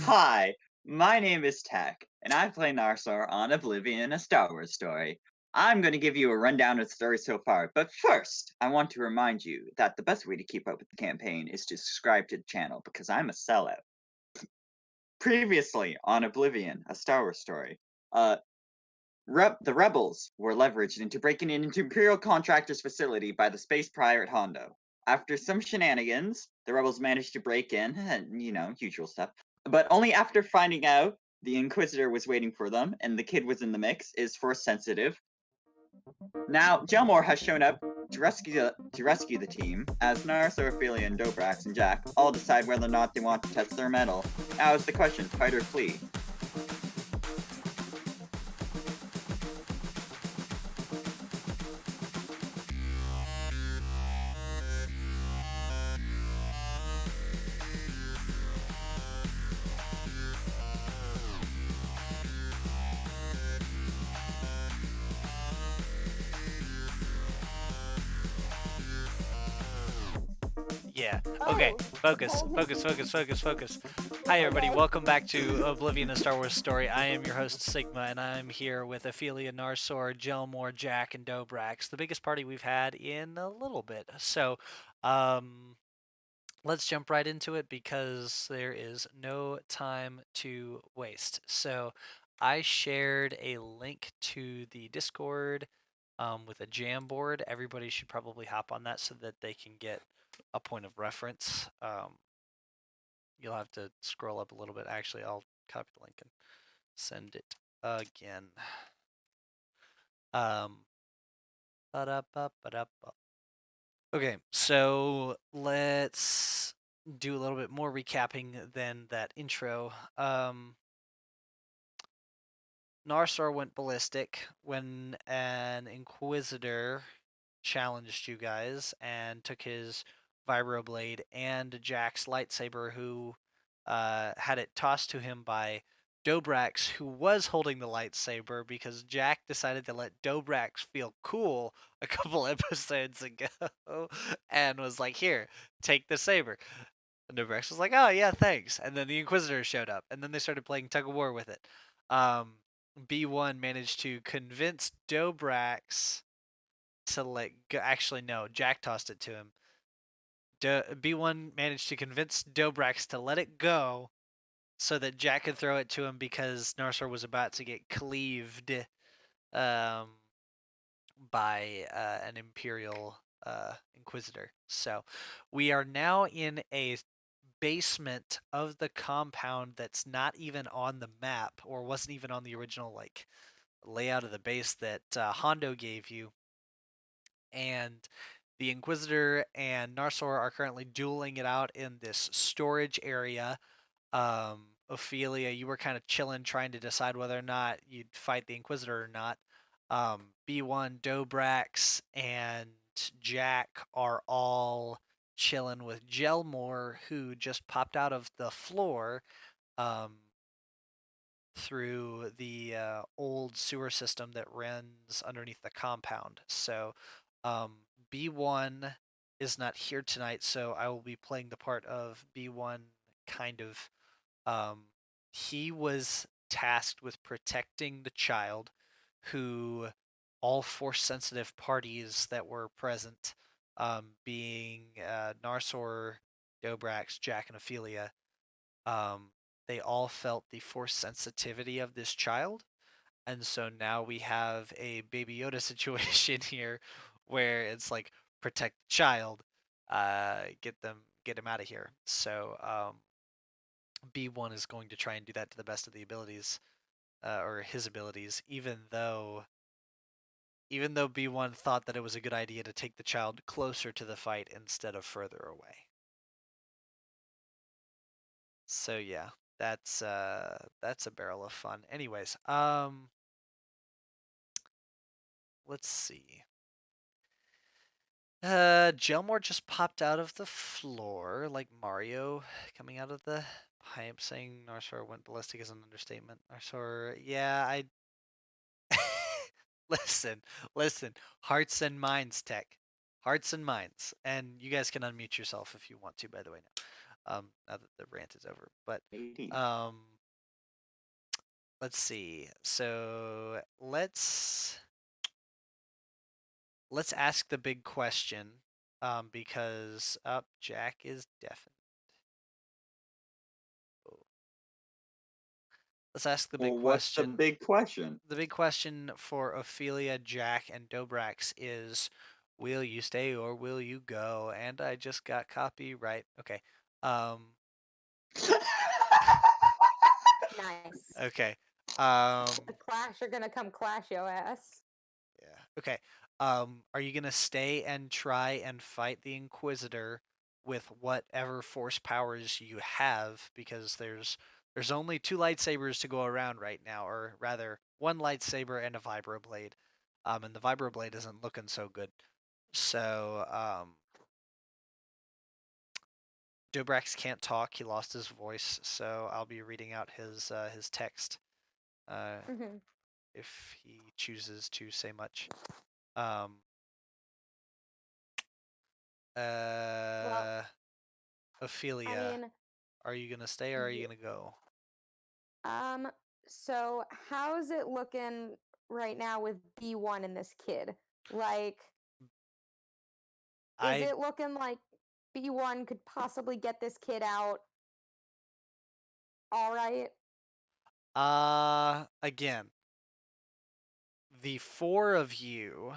Hi, my name is Tech, and I play Narsar on Oblivion, a Star Wars story. I'm going to give you a rundown of the story so far, but first, I want to remind you that the best way to keep up with the campaign is to subscribe to the channel because I'm a sellout. Previously on Oblivion, a Star Wars story, uh, the rebels were leveraged into breaking into Imperial contractor's facility by the space pirate Hondo. After some shenanigans, the rebels managed to break in, and usual stuff. But only after finding out the Inquisitor was waiting for them and the kid was in the mix is force sensitive. Now, Gelmore has shown up to rescue the team, as Nars, Ophelia, and Dobrax and Jack all decide whether or not they want to test their mettle. Now is the question, fight or flee? Yeah. Okay. Focus. Hi, everybody. Welcome back to Oblivion, a Star Wars story. I am your host, Sigma, and I'm here with Ophelia, Narsor, Gelmore, Jack, and Dobrax, the biggest party we've had in a little bit. So, let's jump right into it because there is no time to waste. So, I shared a link to the Discord with a Jamboard. Everybody should probably hop on that so that they can get a point of reference. You'll have to scroll up a little bit. Actually, I'll copy the link and send it again. Um, okay, so let's do a little bit more recapping than that intro. Narsar went ballistic when an Inquisitor challenged you guys and took his vibroblade and Jack's lightsaber, who had it tossed to him by Dobrax, who was holding the lightsaber because Jack decided to let Dobrax feel cool a couple episodes ago and was like, "Here, take the saber." And Dobrax was like, "Oh yeah, thanks." And then the Inquisitor showed up, and then they started playing tug of war with it. B1 managed to convince Dobrax to let go. Actually, no, Jack tossed it to him. B1 managed to convince Dobrax to let it go so that Jack could throw it to him because Narsar was about to get cleaved um, by an Imperial Inquisitor. So we are now in a basement of the compound that's not even on the map or wasn't even on the original layout of the base that Hondo gave you. And the Inquisitor and Narsor are currently dueling it out in this storage area. Ophelia, you were kind of chilling, trying to decide whether or not you'd fight the Inquisitor or not. B1, Dobrax, and Jack are all chilling with Gelmore, who just popped out of the floor um, through the old sewer system that runs underneath the compound. So um, B1 is not here tonight, so I will be playing the part of B1 kind of. He was tasked with protecting the child who all force sensitive parties that were present, being Narsor, Dobrax, Jack, and Ophelia, um, they all felt the force sensitivity of this child. And so now we have a Baby Yoda situation here where it's like protect the child, get him out of here. So B1 is going to try and do that to the best of the abilities, or his abilities, even though B1 thought that it was a good idea to take the child closer to the fight instead of further away. So yeah, that's a barrel of fun. Anyways, let's see. Gelmore just popped out of the floor like Mario coming out of the pipe. Saying Narsor went ballistic is an understatement. Narsor, yeah, I listen, listen. Hearts and minds, Tech. Hearts and minds. And you guys can unmute yourself if you want to, by the way, Now that the rant is over. But 80. let's see. So let's ask the big question. Because Jack is deafened. Oh. Let's ask the big Well, what's the question. big question? The big question for Ophelia, Jack, and Dobrax is, will you stay or will you go? And I just got copyright. Okay. Nice. Okay. The Clash are gonna come clash your ass. Yeah. Okay. Are you gonna stay and try and fight the Inquisitor with whatever force powers you have? Because there's only 2 lightsabers to go around right now, or rather, 1 lightsaber and a vibroblade. And the vibroblade isn't looking so good. So, Dobrax can't talk. He lost his voice, so I'll be reading out his text. Mm-hmm. If he chooses to say much. Um, Well, Ophelia, I mean, are you gonna stay or are you gonna go? um, so how's it looking right now with B1 and this kid? Like, is I it looking like B1 could possibly get this kid out all right? again, the 4 of you,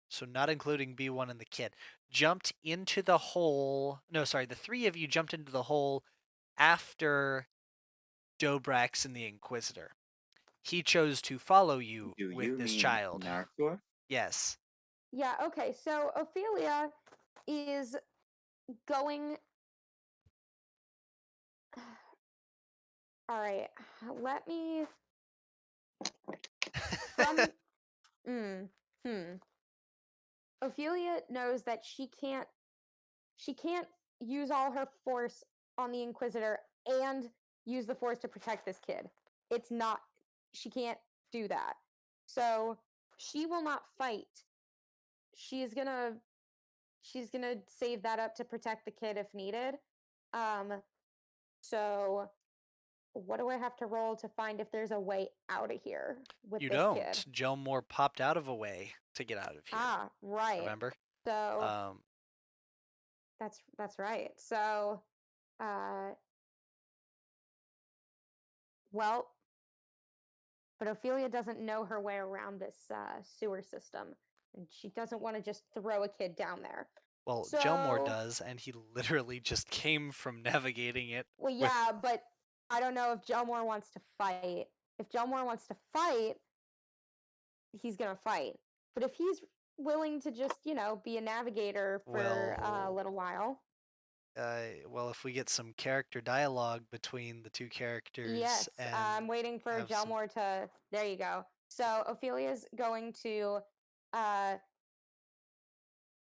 so not including B1 and the kid, jumped into the hole. No, sorry, the 3 of you jumped into the hole after Dobrax and the Inquisitor. He chose to follow you Do with you this mean child. Narthor? Yes. Yeah, okay. So Ophelia is going. All right. Let me from mm, hmm. Ophelia knows that she can't use all her force on the Inquisitor and use the force to protect this kid. It's not she can't do that. So she will not fight. She's gonna she's gonna save that up to protect the kid if needed. Um so what do I have to roll to find if there's a way out of here with You this kid? don't. Gelmore popped out of a way to get out of here. Ah, right. Remember? So Um, that's right. So uh well, but Ophelia doesn't know her way around this sewer system, and she doesn't want to just throw a kid down there. well, Gelmore So, does, and he literally just came from navigating it well, with. yeah, but I don't know if Gelmore wants to fight. If Gelmore wants to fight, he's gonna fight. But if he's willing to just, be a navigator for a Well, little while, well, if we get some character dialogue between the 2 characters yes, and I'm waiting for have some. Gelmore to. There you go. So Ophelia's going to uh,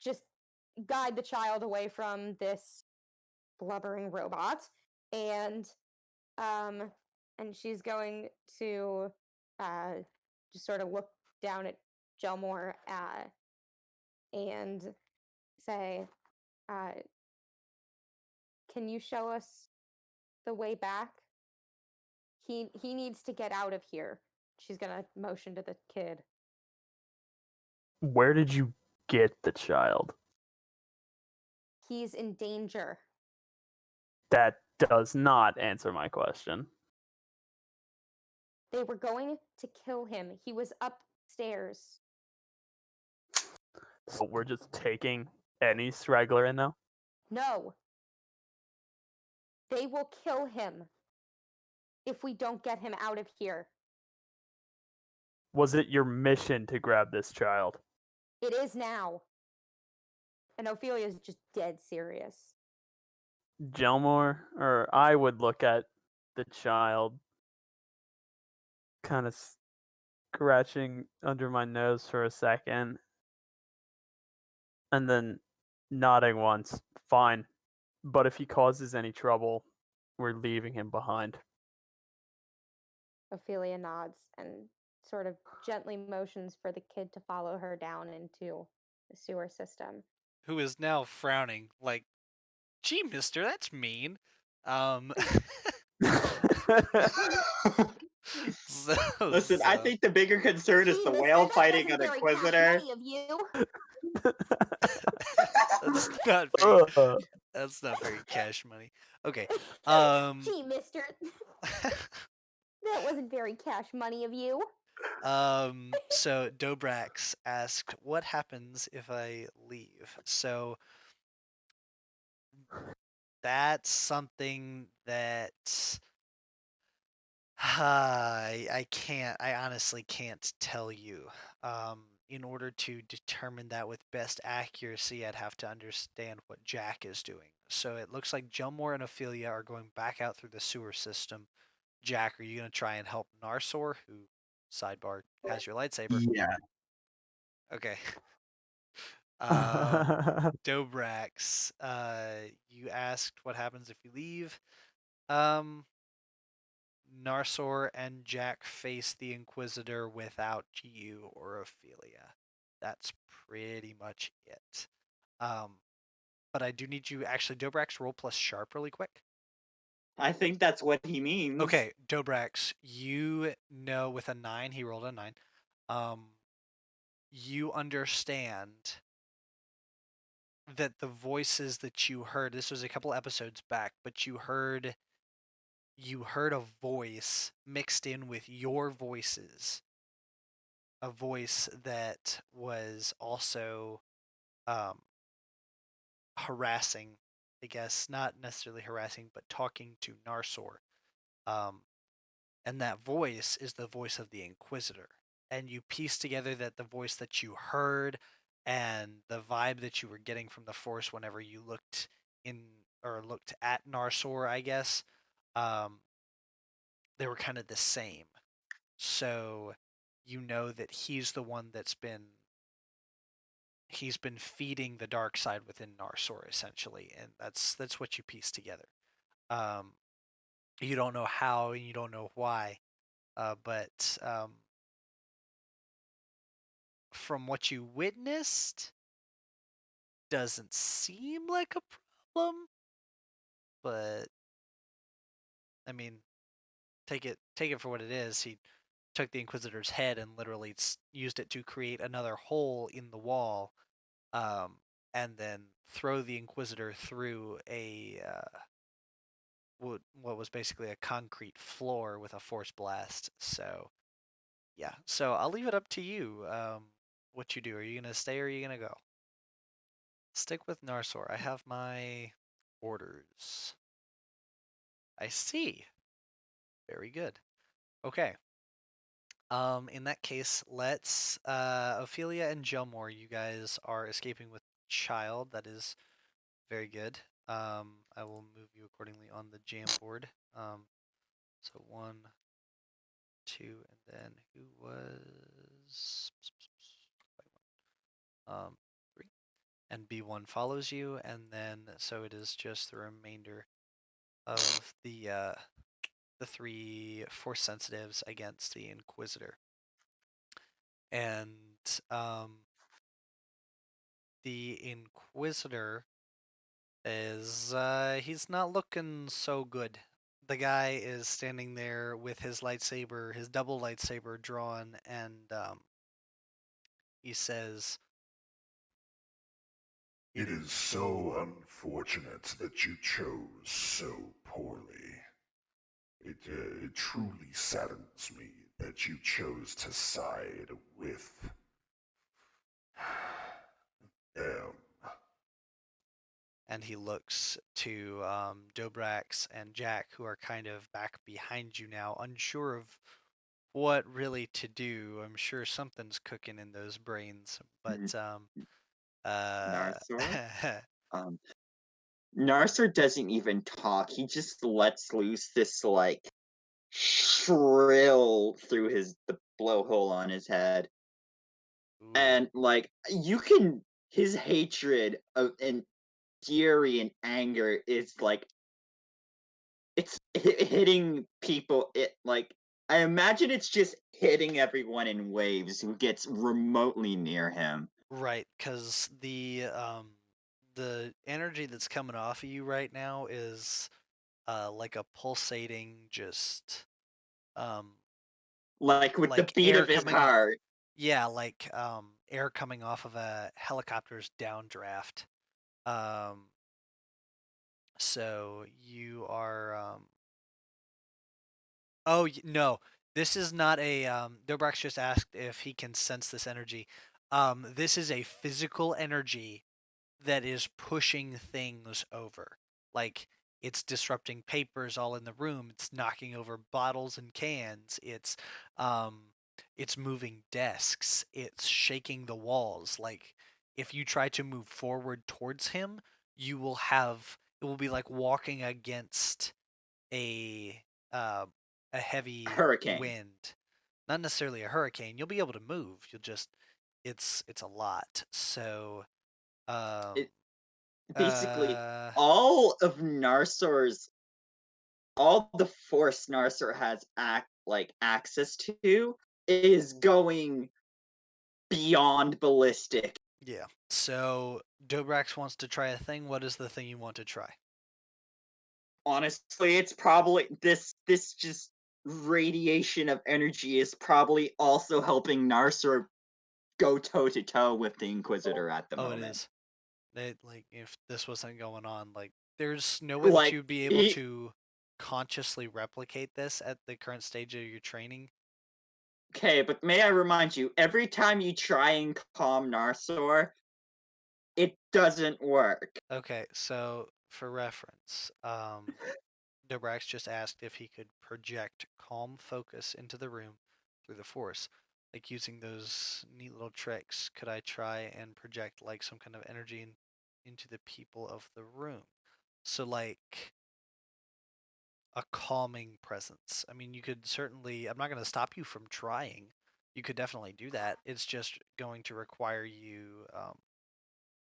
just guide the child away from this blubbering robot, and um and she's going to uh just sort of look down at Gelmore and say, uh can you show us the way back? He needs to get out of here. She's gonna motion to the kid. Where did you get the child? He's in danger. That does not answer my question. They were going to kill him. He was upstairs. So we're just taking any straggler in now? No, they will kill him if we don't get him out of here. Was it your mission to grab this child? It is now. And Ophelia is just dead serious. Gelmore, or I would look at the child, kind of scratching under my nose for a second, and then nodding once. Fine. But if he causes any trouble, we're leaving him behind. Ophelia nods and sort of gently motions for the kid to follow her down into the sewer system. Who is now frowning, like Gee, mister, that's mean. Listen, I think the bigger concern is Gee, the mister, whale that fighting wasn't an very cash inquisitor. money of you. that's not very. Ugh. That's not very cash money. Okay. Gee, mister, that wasn't very cash money of you. So Dobrax asked, "What happens if I leave?" So that's something that I honestly can't tell you. In order to determine that with best accuracy, I'd have to understand what Jack is doing. So it looks like Gilmore and Ophelia are going back out through the sewer system. Jack, are you going to try and help Narsor, who, sidebar, has your lightsaber? Yeah. Okay. Dobrax, you asked what happens if you leave. Narsor and Jack face the Inquisitor without you or Ophelia. That's pretty much it. But I do need you actually Dobrax roll plus sharp really quick. I think that's what he means. Okay, Dobrax, you know with a 9, he rolled a 9. You understand that the voices that you heard, this was a couple episodes back, but you heard a voice mixed in with your voices, a voice that was also harassing, I guess, not necessarily harassing, but talking to Narsor. And that voice is the voice of the Inquisitor. And you piece together that the voice that you heard and the vibe that you were getting from the Force whenever you looked in or looked at Narsor, I guess, they were kind of the same. So you know that he's the one that's been feeding the dark side within Narsor essentially, and that's what you piece together. You don't know how and you don't know why, but from what you witnessed, doesn't seem like a problem. But I mean, take it for what it is. He took the Inquisitor's head and literally used it to create another hole in the wall, and then throw the Inquisitor through a what was basically a concrete floor with a force blast. So yeah, so I'll leave it up to you. What you do? Are you gonna stay or are you gonna go? Stick with Narsor. I have my orders. I see. Very good. Okay. In that case, let's Ophelia and Gelmore, you guys are escaping with child. That is very good. I will move you accordingly on the jam board. So 1, 2, and then who was 3, and B1 follows you, and then so it is just the remainder of the 3 force sensitives against the Inquisitor. And the Inquisitor is he's not looking so good. The guy is standing there with his lightsaber, his double lightsaber drawn, and he says, "It is so unfortunate that you chose so poorly. It truly saddens me that you chose to side with them." and he looks to Dobrax and Jack, who are kind of back behind you now, unsure of what really to do. I'm sure something's cooking in those brains, but Narsor? Narsor doesn't even talk. He just lets loose this like shrill through the blowhole on his head. Ooh. And like you can his hatred of and fury and anger is like it's hitting people. It like I imagine it's just hitting everyone in waves who gets remotely near him. Right, because the energy that's coming off of you right now is like a pulsating, just Like with the like beat air of his coming off. heart. Yeah, like air coming off of a helicopter's downdraft. So you are oh no, this is not a Dobrak's just asked if he can sense this energy. This is a physical energy that is pushing things over. Like it's disrupting papers all in the room. It's knocking over bottles and cans. It's moving desks. It's shaking the walls. Like if you try to move forward towards him, you will have it will be like walking against a uh, a heavy Hurricane. wind. Not necessarily a hurricane. You'll be able to move. You'll just it's a lot. So It, basically, uh, all of Narsor's, all the force Narsor has access to is going beyond ballistic. yeah. So Dobrax wants to try a thing. What is the thing you want to try? Honestly, it's probably this just radiation of energy is probably also helping Narsor go toe to toe with the Inquisitor at the Oh, it moment. is. Like if this wasn't going on, like there's no way that Like you'd be able to consciously replicate this at the current stage of your training. okay, but may I remind you, every time you try and calm Narsor, it doesn't work. Okay, so for reference, Dobrax just asked if he could project calm focus into the room through the force. Like using those neat little tricks, could I try and project like some kind of energy into the people of the room? So like a calming presence. I mean, you could certainly, I'm not going to stop you from trying. You could definitely do that. It's just going to require you,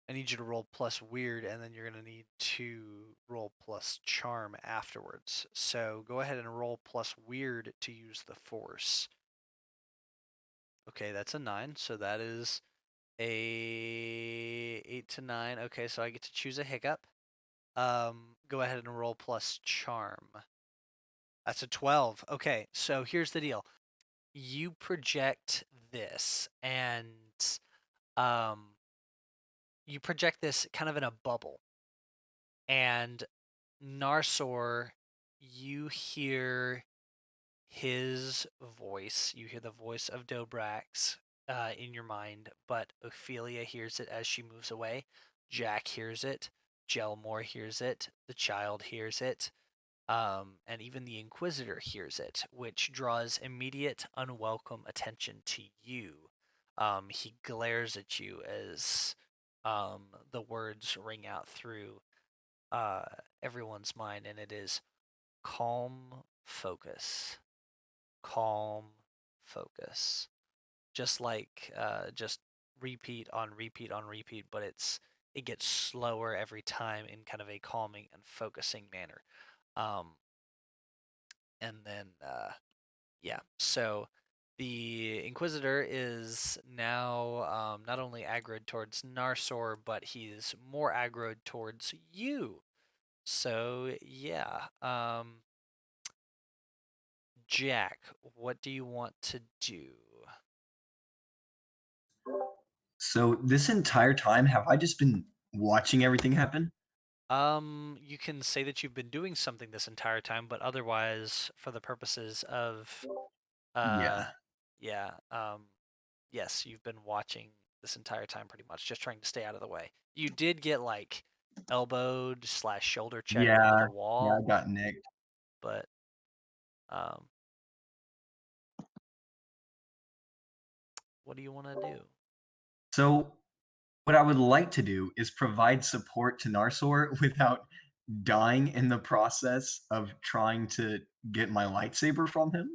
I need you to roll plus weird, and then you're going to need to roll plus charm afterwards. So go ahead and roll plus weird to use the force. Okay, that's a 9, so that is a 8 to 9. Okay, so I get to choose a hiccup. Go ahead and roll plus charm. That's a 12. Okay, so here's the deal. You project this, and um, you project this kind of in a bubble. And Narsor, you hear his voice. You hear the voice of Dobrax in your mind, but Ophelia hears it as she moves away. Jack hears it. Gelmore hears it. The child hears it. And even the Inquisitor hears it, which draws immediate, unwelcome attention to you. He glares at you as the words ring out through everyone's mind, and it is calm focus. Calm focus. Just like just repeat on repeat on repeat, but it gets slower every time in kind of a calming and focusing manner. And then yeah, so the Inquisitor is now not only aggroed towards Narsor, but he's more aggroed towards you. So yeah, Jack, what do you want to do? So this entire time, have I just been watching everything happen? You can say that you've been doing something this entire time, but otherwise, for the purposes of, Yeah. yeah, yes, you've been watching this entire time pretty much, just trying to stay out of the way. You did get like elbowed slash shoulder checked into the Yeah. Yeah, wall, I got nicked. but um, what do you want to do? So what I would like to do is provide support to Narsor without dying in the process of trying to get my lightsaber from him.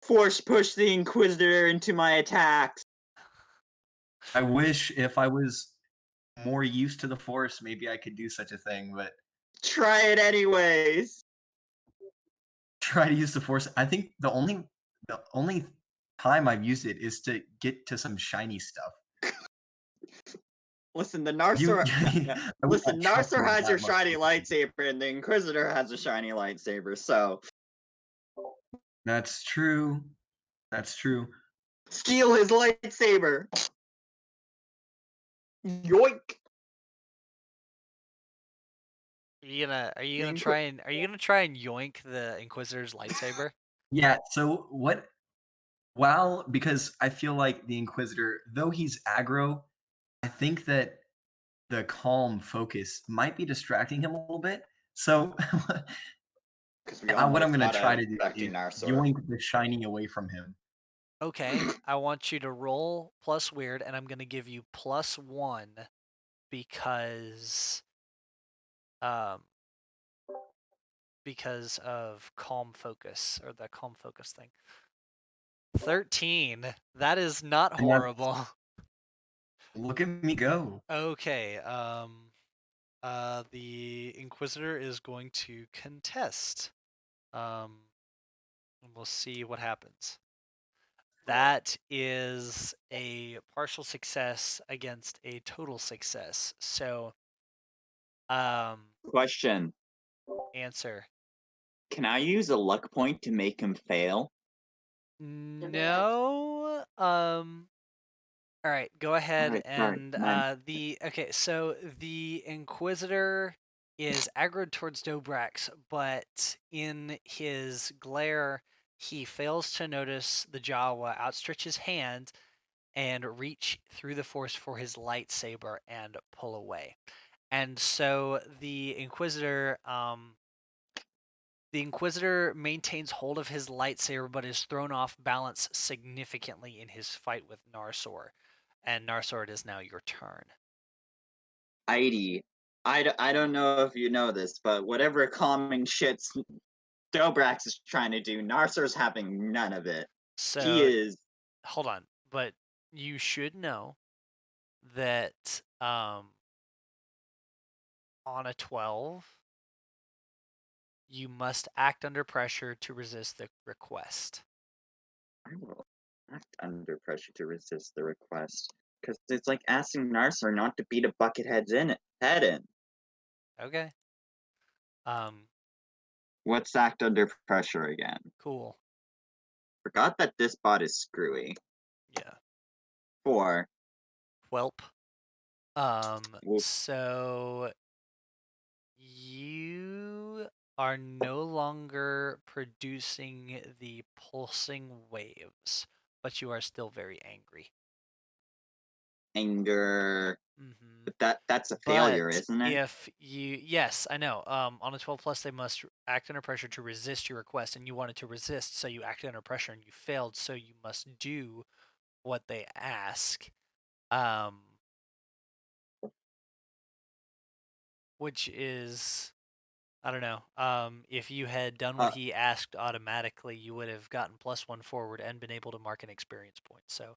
Force push the Inquisitor into my attacks. I wish if I was more used to the Force, maybe I could do such a thing, but Try it anyways. try to use the Force. I think the only time I've used it is to get to some shiny stuff. Listen, the You, Narsor. I would Listen, not trust Narsor him has that your much shiny with this. lightsaber, and the Inquisitor has a shiny lightsaber. So That's true. That's true. steal his lightsaber. Yoink! Are you The gonna Inqui- try and yoink the Inquisitor's lightsaber? Yeah. So what? Well, because I feel like the Inquisitor, though he's aggro, I think that the calm focus might be distracting him a little bit. So Because we what I'm almost gonna got try a to do distracting is Narsor. yoink the shiny away from him. Okay, I want you to roll plus weird, and I'm gonna give you +1 because um because of calm focus or the calm focus thing. 13. That is not And that's, horrible. look at me go. Okay, the Inquisitor is going to contest. And we'll see what happens. That is a partial success against a total success. So, Question: answer. Can I use a luck point to make him fail? No. All right, go ahead Alright, sorry. and Man. so the Inquisitor is aggroed towards Dobrax, but in his glare, he fails to notice the Jawa outstretch his hand and reach through the force for his lightsaber and pull away. And so the Inquisitor maintains hold of his lightsaber but is thrown off balance significantly in his fight with Narsor. And Narsor, it is now your turn. Heidi, I don't know if you know this, but whatever calming shit Dobrax is trying to do, Narsor's having none of it. He So, is. hold on. But you should know that on a 12, you must act under pressure to resist the request. I will act under pressure to resist the request. Because it's like asking Narsor not to beat a buckethead's head in. Okay. What's act under pressure again? Cool. Forgot that this bot is screwy. Yeah. 4. Welp. Woof. So you are no longer producing the pulsing waves, but you are still very angry. Anger. Mm-hmm. But that's a failure, But isn't it? if you, yes, I know. On a 12 plus, they must act under pressure to resist your request, and you wanted to resist, so you acted under pressure and you failed, so you must do what they ask. Which is, I don't know. If you had done what he asked automatically, you would have gotten +1 forward and been able to mark an experience point. So,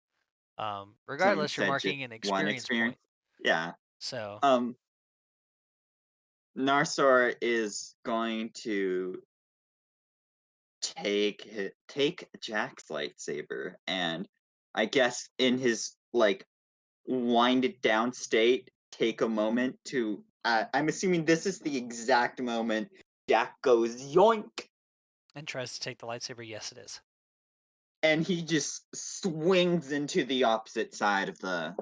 regardless, you're Instead, just marking an one experience experience. point. Yeah. So, Narsor is going to take Jack's lightsaber, and I guess in his like winded down state, take a moment to. I'm assuming this is the exact moment Jack goes yoink, and tries to take the lightsaber. Yes, it is. and he just swings into the opposite side of the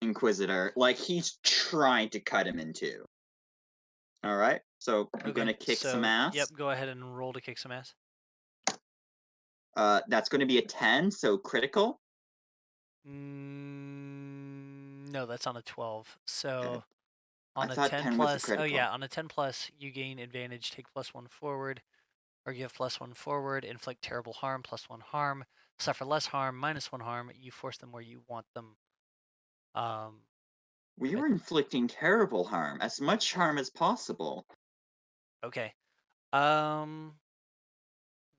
Inquisitor, like he's trying to cut him in two. All right, so I'm Okay. gonna kick some So, ass. yep. Go ahead and roll to kick some ass. That's going to be a 10, so critical. No, that's on a 12. So, Okay. on I a thought 10 10 was a plus, oh critical. yeah, on a 10 plus, you gain advantage. Take +1 forward, or give +1 forward. Inflict terrible harm. +1 harm. Suffer less harm. -1 harm. You force them where you want them. We were inflicting terrible harm, as much harm as possible. Okay.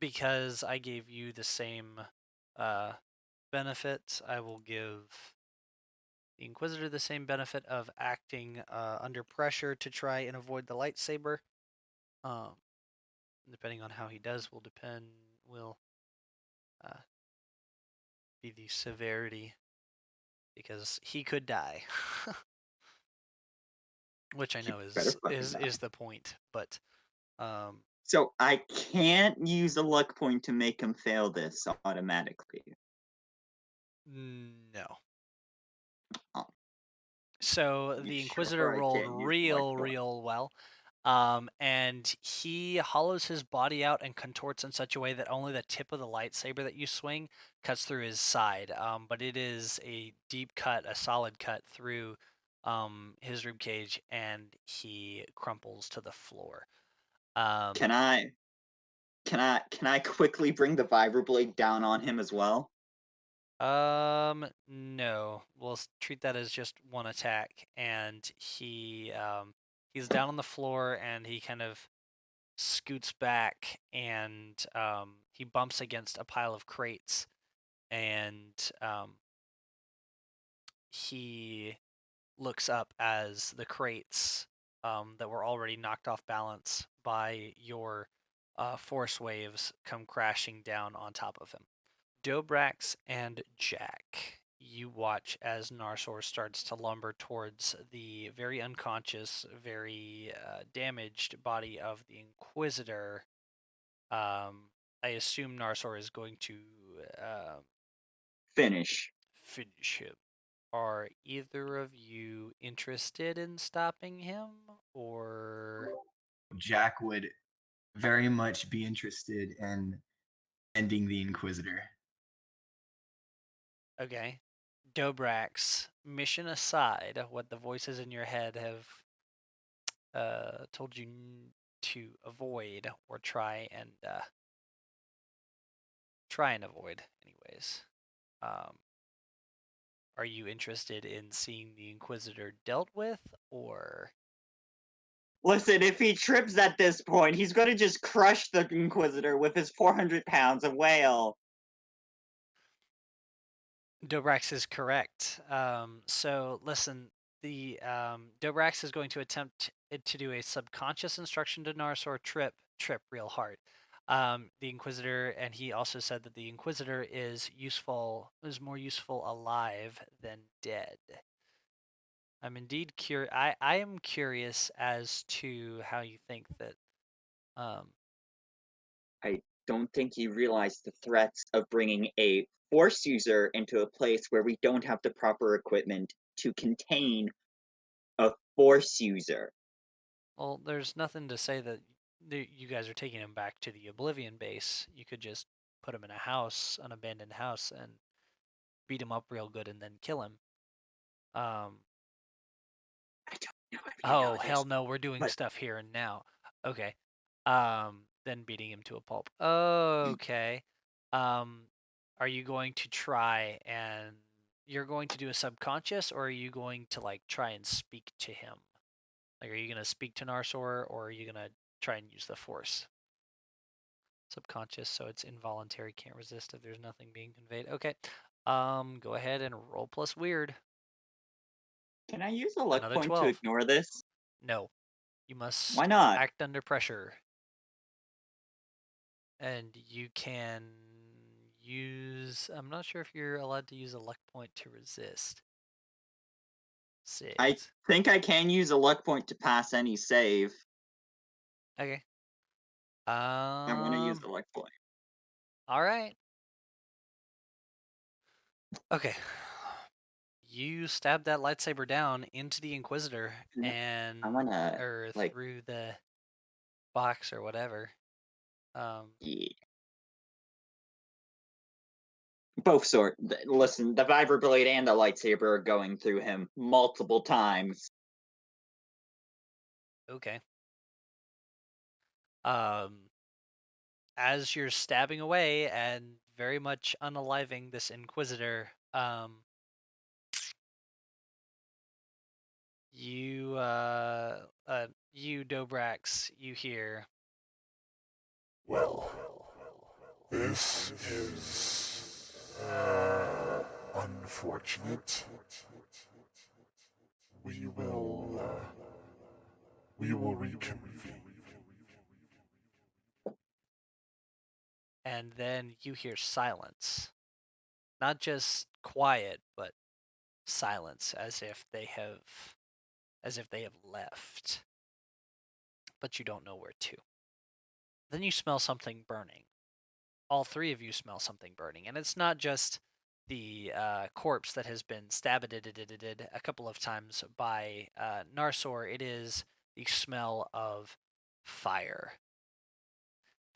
Because I gave you the same benefit, I will give the Inquisitor the same benefit of acting under pressure to try and avoid the lightsaber. Depending on how he does will be the severity because he could die. Which I He know better is fucking is die. is the point, but So I can't use a luck point to make him fail this automatically. no. Oh, So you the sure Inquisitor I rolled can't use a luck point? real well. And he hollows his body out and contorts in such a way that only the tip of the lightsaber that you swing cuts through his side. But it is a deep cut, a solid cut through his rib cage, and he crumples to the floor. Can I quickly bring the vibroblade down on him as well? No. We'll treat that as just one attack, and he's down on the floor, and he kind of scoots back, and he bumps against a pile of crates, and he looks up as the crates that were already knocked off balance by your force waves come crashing down on top of him. Dobrax and Jack, you watch as Narsor starts to lumber towards the very unconscious, very damaged body of the Inquisitor. I assume Narsor is going to Finish. finish him. Are either of you interested in stopping him, or Jack would very much be interested in ending the Inquisitor. okay? Dobrax, mission aside, what the voices in your head have told you to avoid or try and avoid, anyways. Are you interested in seeing the Inquisitor dealt with, or Listen, if he trips at this point, he's going to just crush the Inquisitor with his 400 pounds of whale. Dobrax is correct. So listen, the Dobrax is going to attempt to do a subconscious instruction to Narsor, trip real hard. The Inquisitor, and he also said that the Inquisitor is more useful alive than dead. I'm indeed I am curious as to how you think that. I don't think he realized the threats of bringing a Force user into a place where we don't have the proper equipment to contain a Force user. Well, there's nothing to say that you guys are taking him back to the Oblivion base. You could just put him in a house, an abandoned house, and beat him up real good and then kill him. I don't know if you Oh, know hell this, no, we're doing but stuff here and now. Okay. Then beating him to a pulp. Okay. Are you going to try and you're going to do a subconscious, or are you going to like try and speak to him? Like, are you going to speak to Narsor, or are you going to try and use the Force? Subconscious, so it's involuntary, can't resist if there's nothing being conveyed. Okay. Go ahead and roll plus weird. can I use a luck Another point to 12. ignore this? No. You Why must not? act under pressure. And you can use, I'm not sure if you're allowed to use a luck point to resist. I 6. think I can use a luck point to pass any save. Okay. I want to use a luck point. All right. Okay. You stab that lightsaber down into the Inquisitor Yeah, and I want to, or like, through the box or whatever. yeah. Both sort. Listen, the vibroblade and the lightsaber are going through him multiple times. Okay. As you're stabbing away and very much unaliving this Inquisitor, you Dobrax, you hear. Well, this is unfortunate. We will reconvene. And then you hear silence. Not just quiet, but silence, as if they have left, but you don't know where to. Then you smell something burning. All three of you smell something burning, and it's not just the corpse that has been stabbed a couple of times by Narsor. It is the smell of fire.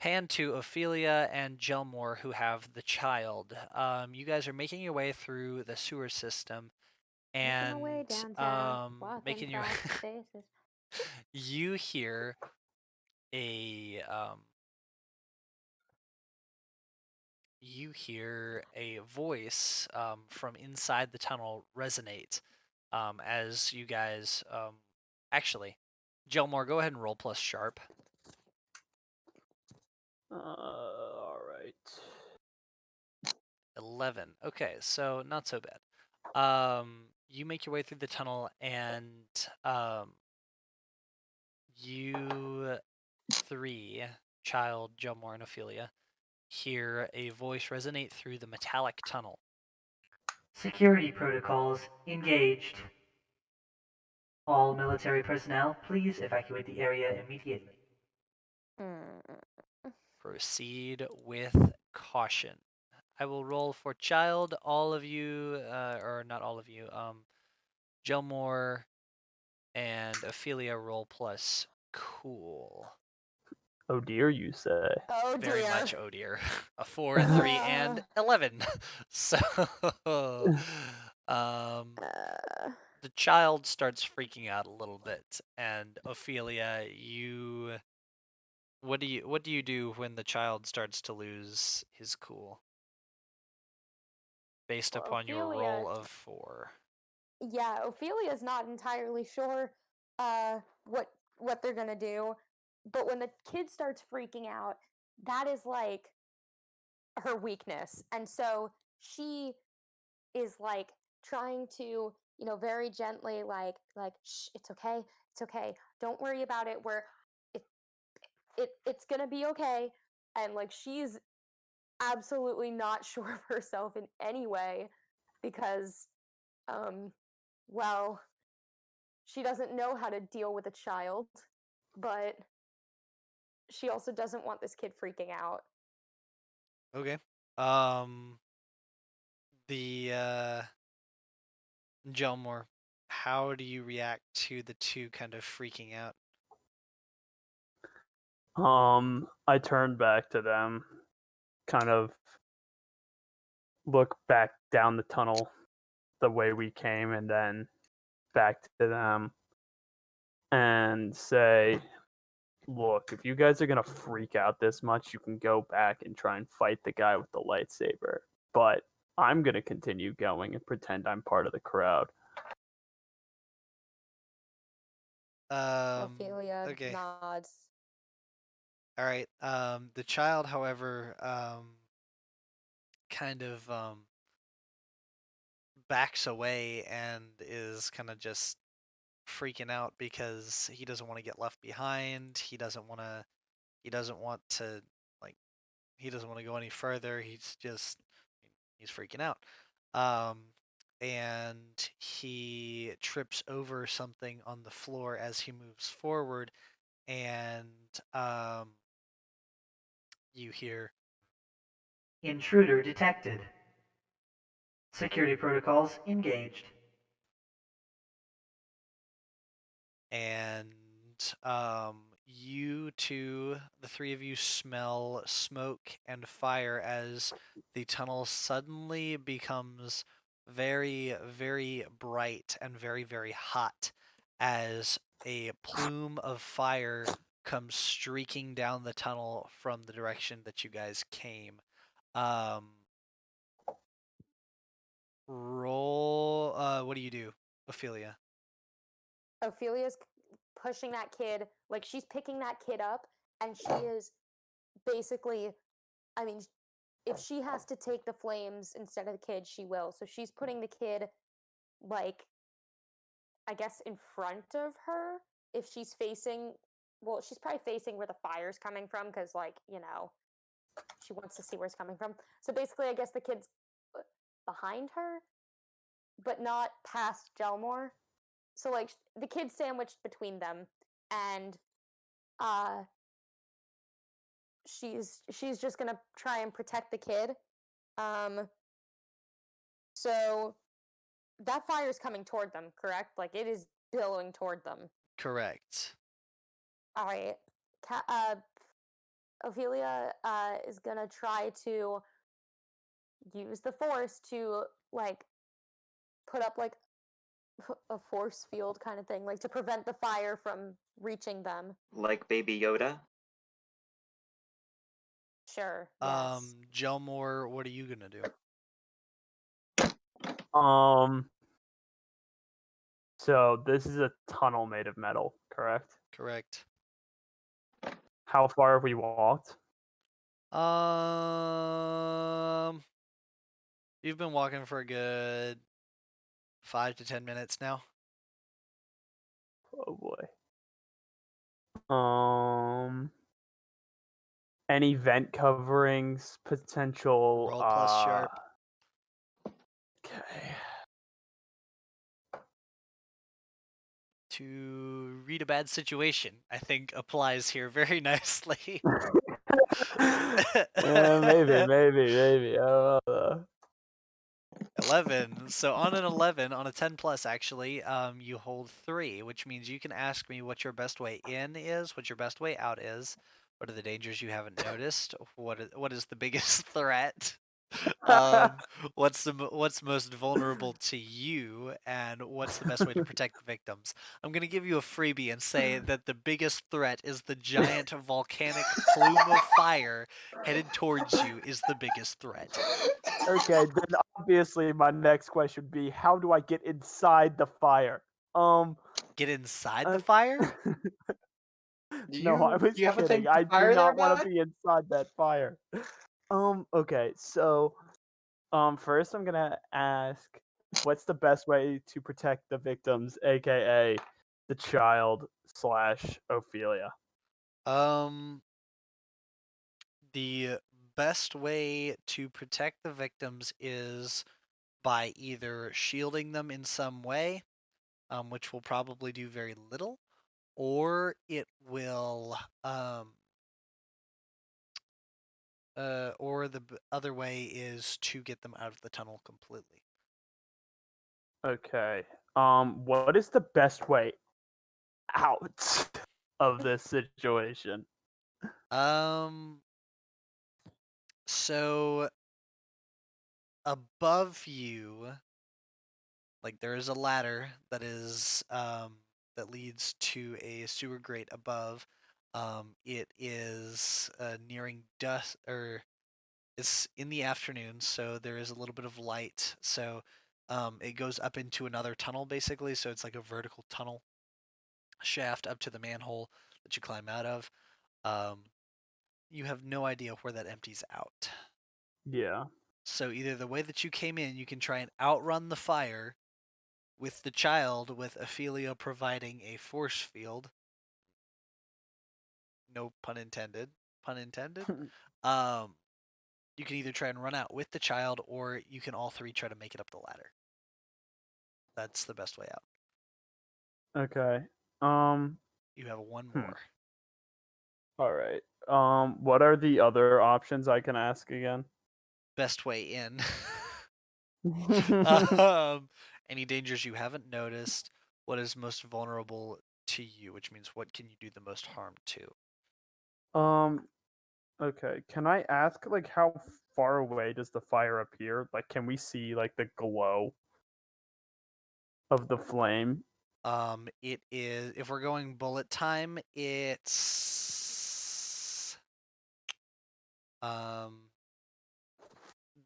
Pan to Ophelia and Gelmore, who have the child. You guys are making your way through the sewer system, Making and my way downtown, walking making your across the spaces. you hear a voice from inside the tunnel resonate as you guys actually, Gelmore, go ahead and roll plus sharp. All right. 11. Okay, so not so bad. You make your way through the tunnel, and you three, Child, Gelmore, and Ophelia, hear a voice resonate through the metallic tunnel. Security protocols engaged. All military personnel, please evacuate the area immediately. Proceed with caution. I will roll for Child. All of you, or not all of you, Gelmore and Ophelia roll plus cool. Oh dear, you say. Oh dear. Very much oh dear. A 4, 3, and 11. So, the child starts freaking out a little bit, and Ophelia, what do you do when the child starts to lose his cool? Based Well, upon your Ophelia- roll of 4. Yeah, Ophelia's not entirely sure what they're gonna do, but when the kid starts freaking out, that is like her weakness, and so she is like trying to, very gently, like, shh, it's okay, don't worry about it. It, it's gonna be okay, and like she's absolutely not sure of herself in any way because, um, well, she doesn't know how to deal with a child, but she also doesn't want this kid freaking out. Okay. The Gelmore, how do you react to the two kind of freaking out? I turned back to them, kind of look back down the tunnel the way we came, and then back to them and say, look, if you guys are gonna freak out this much, you can go back and try and fight the guy with the lightsaber. But I'm gonna continue going and pretend I'm part of the crowd. Ophelia Okay. nods. All right. The child, however, kind of backs away and is kind of just freaking out because he doesn't want to get left behind. He doesn't want to. He doesn't want to like. He doesn't want to go any further. He's freaking out. And he trips over something on the floor as he moves forward, and you hear, Intruder detected. Security protocols engaged. and you two, the three of you, smell smoke and fire as the tunnel suddenly becomes very, very bright and very, very hot as a plume of fire comes streaking down the tunnel from the direction that you guys came. Roll. What do you do, Ophelia? Ophelia's pushing that kid, like she's picking that kid up, and she is basically, I mean, if she has to take the flames instead of the kid, she will. So she's putting the kid, like, I guess, in front of her. If she's facing, well, she's probably facing where the fire's coming from because, like, she wants to see where it's coming from. So basically, I guess the kid's behind her. but not past Gelmore. So like the kid's sandwiched between them, and she's just gonna try and protect the kid. So that fire is coming toward them, correct? Like it is billowing toward them. Correct. All right. Ophelia is gonna try to use the force to like put up like a force field kind of thing, like to prevent the fire from reaching them. Like Baby Yoda? Sure. Yes. Gelmore, what are you gonna do? So this is a tunnel made of metal, correct? Correct. How far have we walked? You've been walking for a good 5 to 10 minutes now. Oh boy. Any vent coverings, potential Roll plus sharp. Okay. To read a bad situation, I think applies here very nicely. Maybe. I don't know. 11. So on an 11, on a 10 plus actually, you hold 3, which means you can ask me what your best way in is, what your best way out is, what are the dangers you haven't noticed, what is the biggest threat, what's most vulnerable to you, and what's the best way to protect the victims. I'm gonna give you a freebie and say that the biggest threat is the giant volcanic plume of fire headed towards you is the biggest threat. Okay, then obviously my next question would be, how do I get inside the fire? Get inside the fire? No, I was Do you have a thing kidding. for I do fire there, not want bud? to be inside that fire. Okay, so first I'm gonna ask, what's the best way to protect the victims, aka the child / Ophelia? The best way to protect the victims is by either shielding them in some way, which will probably do very little, or it will, or the other way is to get them out of the tunnel completely. Okay. What is the best way out of this situation? So above you, like there is a ladder that is that leads to a sewer grate above. It is nearing dusk, or it's in the afternoon, so there is a little bit of light. So it goes up into another tunnel basically. So it's like a vertical tunnel shaft up to the manhole that you climb out of. You have no idea where that empties out. Yeah. So either the way that you came in, you can try and outrun the fire with the child, with Ophelia providing a force field. No pun intended. Pun intended. You can either try and run out with the child, or you can all three try to make it up the ladder. That's the best way out. Okay. You have one more. All right. What are the other options I can ask again? Best way in. Any dangers you haven't noticed? What is most vulnerable to you? Which means what can you do the most harm to? Okay. Can I ask, like, how far away does the fire appear? Like, can we see, like, the glow of the flame? It is, if we're going bullet time, it's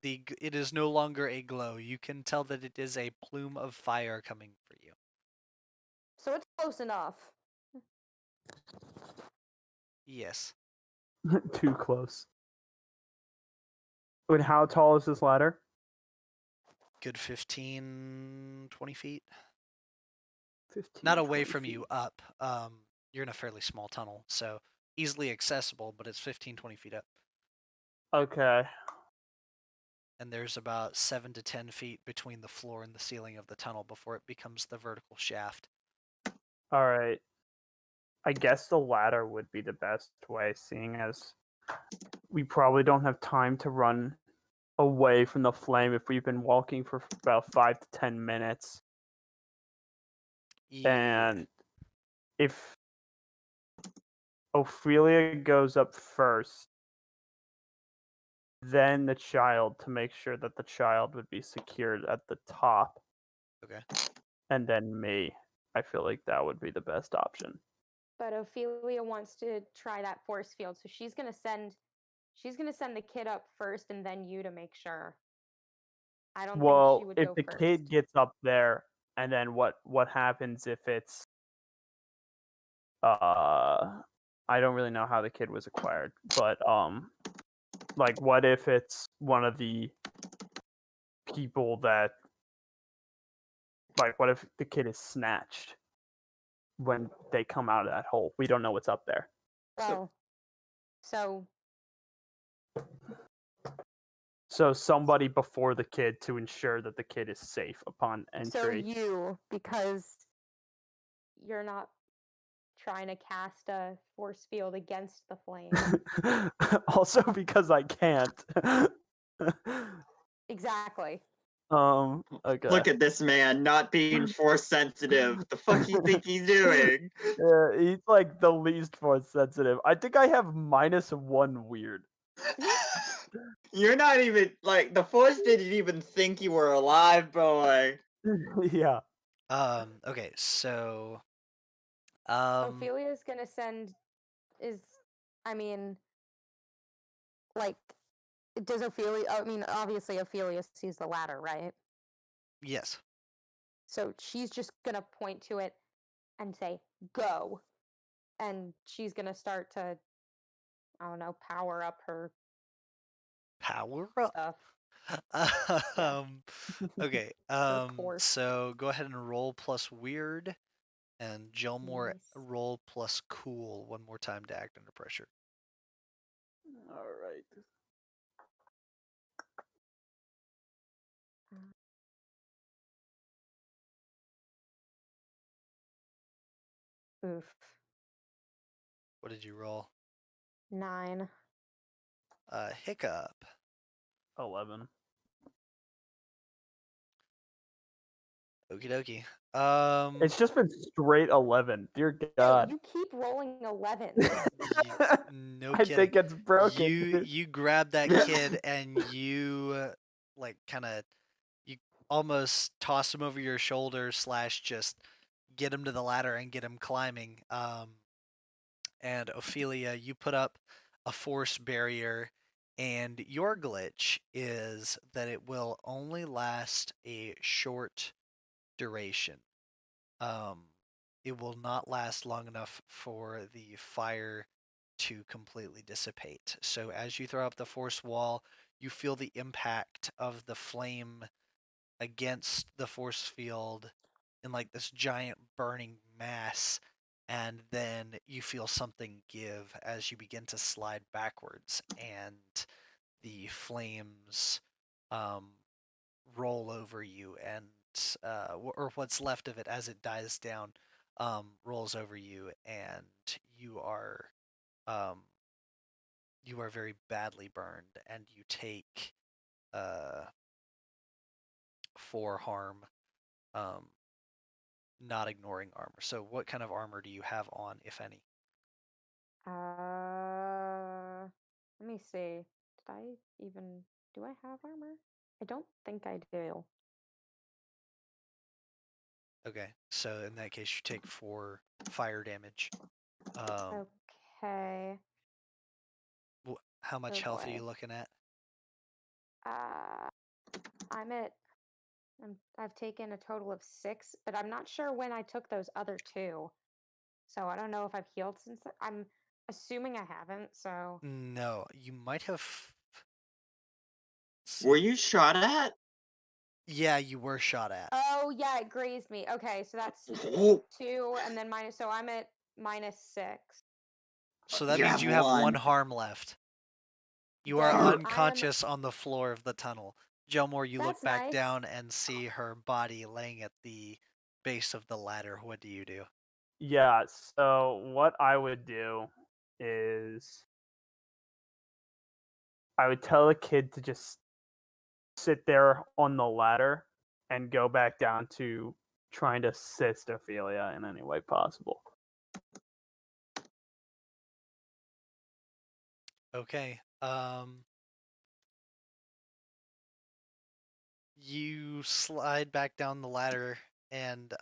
it is no longer a glow. You can tell that it is a plume of fire coming for you. So it's close enough. Yes. Too close. Wait, how tall is this ladder? Good 15, 20 feet. 15, Not away 20 from feet. you, up. You're in a fairly small tunnel, so easily accessible, but it's 15, 20 feet up. Okay. and there's about 7 to 10 feet between the floor and the ceiling of the tunnel before it becomes the vertical shaft. All right. I guess the ladder would be the best way, seeing as we probably don't have time to run away from the flame if we've been walking for about 5 to 10 minutes. And if Ophelia goes up first, then the child, to make sure that the child would be secured at the top. Okay. And then me. I feel like that would be the best option. But Ophelia wants to try that force field, so she's gonna send the kid up first and then you to make sure. I don't think she Well, would if go the first. kid gets up there, and then what happens if it's I don't really know how the kid was acquired, but like what if it's one of the people that, like, what if the kid is snatched when they come out of that hole? We don't know what's up there. Well, so So somebody before the kid to ensure that the kid is safe upon so entry. you, because you're not trying to cast a force field against the flame. Also because I can't. Exactly. Okay. Look at this man not being force sensitive. The fuck you think he's doing? Yeah, he's like the least force sensitive. I think I have -1 weird. You're not even like the force didn't even think you were alive, boy. Yeah. Okay, so Ophelia's gonna send like, does Ophelia, I mean, obviously Ophelia sees the ladder, right? yes. So she's just gonna point to it and say, go. And she's gonna start to, I don't know, power up her Power up. stuff. Okay. course. So go ahead and roll plus weird, and Gilmore Nice. roll plus cool one more time to act under pressure. All right. Oof. What did you roll? 9. Hiccup. 11. Okie dokie. It's just been straight 11. Dear No, God. you keep rolling 11. No I kidding. think it's broken. You grab that kid and you like kind of you almost toss him over your shoulder / just get him to the ladder and get him climbing. And Ophelia, you put up a force barrier, and your glitch is that it will only last a short duration. It will not last long enough for the fire to completely dissipate. So as you throw up the force wall, you feel the impact of the flame against the force field in like this giant burning mass, and then you feel something give as you begin to slide backwards, and the flames roll over you, and or what's left of it as it dies down rolls over you, and um, you are very badly burned, and you take 4 harm, not ignoring armor. So what kind of armor do you have on, if any? Let me see. Do I have armor? I don't think I do. Okay, so in that case, you take 4 fire damage. Okay. How much Oh health are boy. you looking at? I've taken a total of 6, but I'm not sure when I took those other 2. So I don't know if I've healed since then. I'm assuming I haven't, so. No, you might have. Were you shot at? Yeah, you were shot at. Oh, yeah, it grazed me. Okay, so that's Oh, 2, and then minus, so I'm at -6. So that you means have you have 1 one. harm left. You are Then I am unconscious on the floor of the tunnel. Gelmore, you look That's back nice. down and see her body laying at the base of the ladder. What do you do? Yeah, so what I would do is I would tell the kid to just sit there on the ladder and go back down to trying to assist Ophelia in any way possible. Okay. You slide back down the ladder, and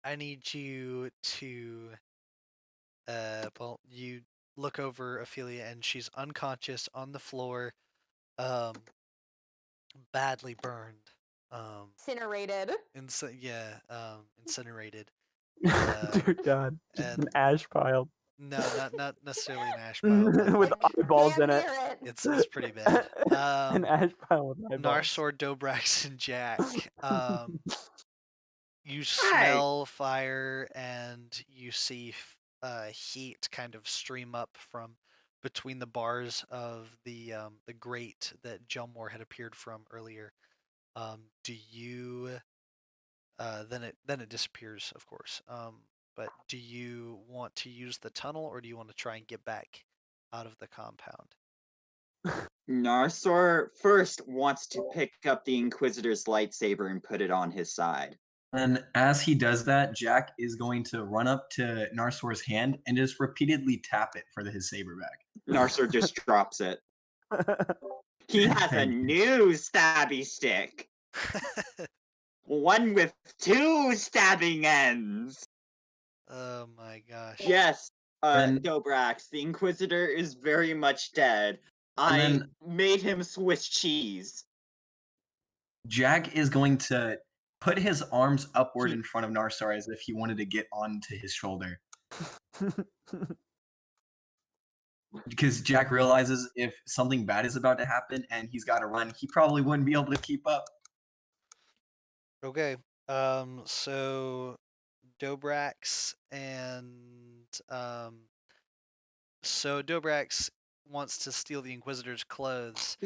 I need you to well, you look over Ophelia, and she's unconscious on the floor, badly burned. Incinerated. Incinerated. Dear God, just an and ash pile no, not necessarily an ash pile, but with eyeballs in Damn it. near it. it's pretty bad. An ash pile with eyeballs. Narsor, Dobrax, and Jack. You Hi. smell fire, and you see heat kind of stream up from between the bars of the grate that Gelmore had appeared from earlier. Do you? Then it disappears, of course. But do you want to use the tunnel, or do you want to try and get back out of the compound? Narsor first wants to pick up the Inquisitor's lightsaber and put it on his side. And as he does that, Jack is going to run up to Narsor's hand and just repeatedly tap it for his saber back. Narsor just drops it. He has a Thank you. new stabby stick. One with 2 stabbing ends. Oh my gosh. Yes, And- Dobrax, the Inquisitor is very much dead. I then- made him Swiss cheese. Jack is going to put his arms upward in front of Narsor as if he wanted to get onto his shoulder. Because Jack realizes if something bad is about to happen and he's got to run, he probably wouldn't be able to keep up. Okay. So Dobrax and so Dobrax wants to steal the Inquisitor's clothes.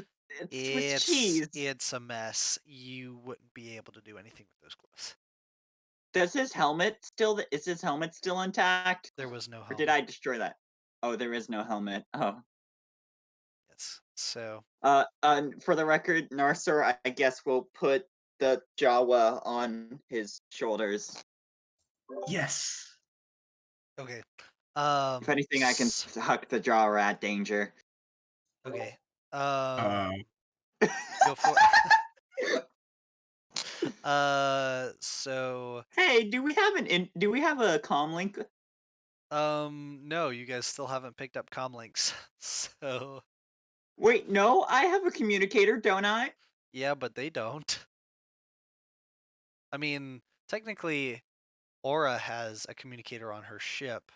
It's Swiss cheese. It's a mess. You wouldn't be able to do anything with those clothes. Does his helmet still? Is his helmet still intact? There was no helmet. Or did I destroy that? Oh, there is no helmet. Oh. Yes. So. For the record, Narsor, I guess will put the Jawa on his shoulders. Yes. Okay. If anything, I can huck the Jawa at danger. Okay. Go for so hey, do we have a comm link? No, you guys still haven't picked up comm links. So wait, no, I have a communicator, don't I? Yeah, but they don't. I mean, technically Aura has a communicator on her ship.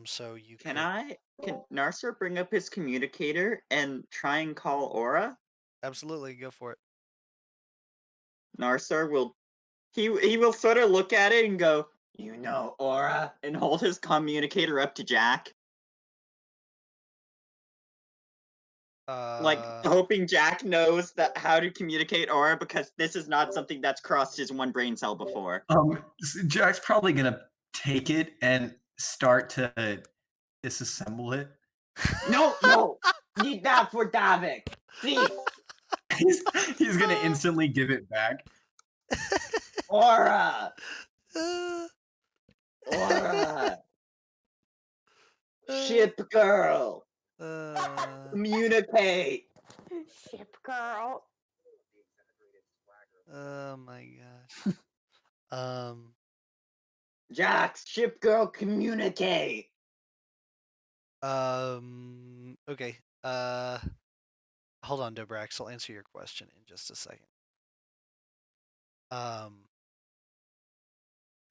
So you can Narsor bring up his communicator and try and call Aura? Absolutely, go for it. Narsor will he will sort of look at it and go, Aura, and hold his communicator up to Jack. Like hoping Jack knows that how to communicate Aura, because this is not something that's crossed his one brain cell before. Jack's probably gonna take it and start to disassemble it. No, need that for Davik. See, he's gonna instantly give it back. Aura, ship girl, communicate. Ship girl. Oh my gosh. Jax, ship girl, communicate. Okay. Hold on, Dobrax. I'll answer your question in just a second.